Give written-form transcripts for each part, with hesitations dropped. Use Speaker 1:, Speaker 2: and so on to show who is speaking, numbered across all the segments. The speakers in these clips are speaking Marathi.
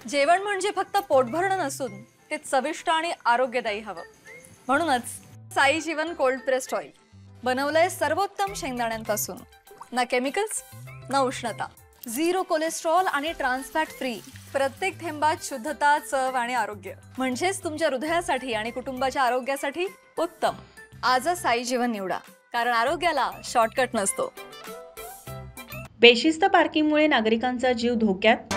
Speaker 1: जेवण म्हणजे फक्त पोटभरणं नसून ते चविष्ट आणि आरोग्यदायी हवं। म्हणूनच साई जीवन कोल्ड प्रेस्ड ऑइल बनवलंय सर्वोत्तम शेंगदाण्यांपासून। ना केमिकल्स ना उष्णता, झिरो कोलेस्ट्रॉल आणि ट्रान्स फॅट फ्री। प्रत्येक थेंबात शुद्धता, चव आणि आरोग्य, म्हणजेच तुमच्या हृदयासाठी आणि कुटुंबाच्या आरोग्यासाठी उत्तम। आजच साई जीवन निवडा, कारण आरोग्याला शॉर्टकट नसतो।
Speaker 2: बेशिस्त पार्किंगमुळे नागरिकांचा जीव धोक्यात।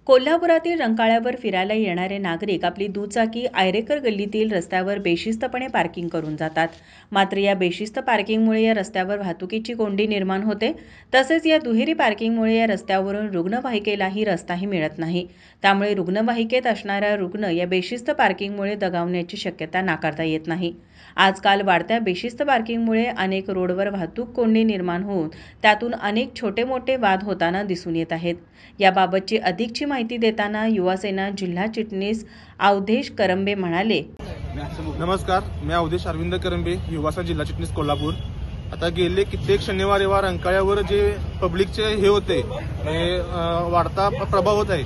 Speaker 2: कोल्हापुरातील रंकाळ्यावर फिरायला येणारे नागरिक आपली दुचाकी आयरेकर गल्लीतील रस्त्यावर बेशिस्तपणे पार्किंग करून जातात। मात्र या बेशिस्त पार्किंगमुळे या रस्त्यावर वाहतुकीची कोंडी निर्माण होते। तसेच या दुहेरी पार्किंगमुळे या रस्त्यावरून रुग्णवाहिकेलाही रस्ताही मिळत नाही। त्यामुळे रुग्णवाहिकेत असणारा रुग्ण या बेशिस्त पार्किंगमुळे दगावण्याची शक्यता नाकारता येत नाही। आजकाल वाढत्या बेशिस्त पार्किंगमुळे अनेक रोडवर वाहतूक कोंडी निर्माण होऊन त्यातून अनेक छोटे मोठे वाद होताना दिसून येत आहेत। याबाबतची अधिकची माहिती देताना युवासेना जिल्हा चिटणीस अवधेश करंबे म्हणाले,
Speaker 3: नमस्कार, मी अवधेश अरविंद करंबे, युवासेना जिल्हा चिटणीस कोल्हापूर। आता गेले कित्येक शनिवार रविवार रंकाळ्यावर जे पब्लिकचे हे होते वाढता प्रभाव होत आहे,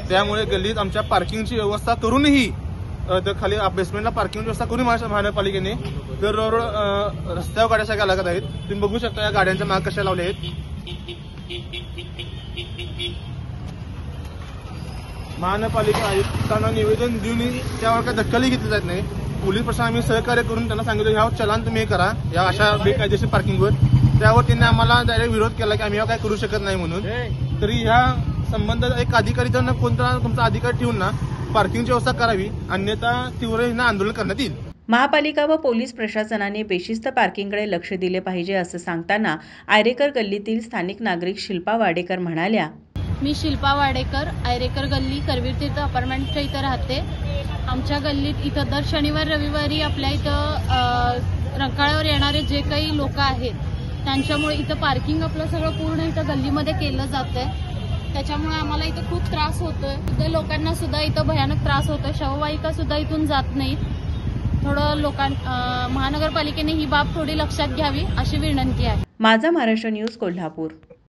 Speaker 3: त्यामुळे गल्लीत आमच्या पार्किंगची व्यवस्था करूनही तर खाली बेसमेंटला पार्किंग व्यवस्था करून महानगरपालिकेने तर रस्त्यावर गाड्या सगळ्या लागत आहेत। तुम्ही बघू शकता या गाड्यांच्या माग कशा लावल्या आहेत। महानगरपालिका आयुक्तांना निवेदन देऊनही त्यावर काही दखलही घेतली जात नाही। पोलीस प्रशासन आम्ही सहकार्य करून त्यांना सांगितलं ह्या चलान तुम्ही हे करा या अशा बेकायदेशीर पार्किंगवर। त्यावर त्यांनी आम्हाला डायरेक्ट विरोध केला की आम्ही काय करू शकत नाही म्हणून। तरी ह्या संबंधात एक अधिकारी त्यांना कोणता तुमचा अधिकारी ठेवून ना पार्किंगची व्यवस्था करावी, अन्यथा तीव्र आंदोलन करण्यात येईल।
Speaker 2: महापालिका व पोलीस प्रशासनाने बेशिस्त पार्किंगकडे लक्ष दिले पाहिजे असं सांगताना आयरेकर गल्लीतील स्थानिक नागरिक शिल्पा वाडेकर म्हणाल्या,
Speaker 4: मी शिल्पा वाडेकर, आयरेकर गल्ली, करवीर तीर्थ अपार्टमेंटच्या इथं राहते। आमच्या गल्लीत इथं दर शनिवार रविवारी आपल्या इथं रंकाळ्यावर येणारे जे काही लोक आहेत त्यांच्यामुळे इथं पार्किंग आपलं सगळं पूर्ण इथं गल्लीमध्ये केलं जातंय। त्याच्यामुळे आम्हाला इथं खूप त्रास होतोय। इथं लोकांना सुद्धा इथं भयानक त्रास होतोय। शववाहिका सुद्धा इथून जात नाहीत। थोडं महानगरपालिकेने ही बाब थोडी लक्षात घ्यावी अशी विनंती आहे।
Speaker 2: माझा महाराष्ट्र न्यूज कोल्हापूर।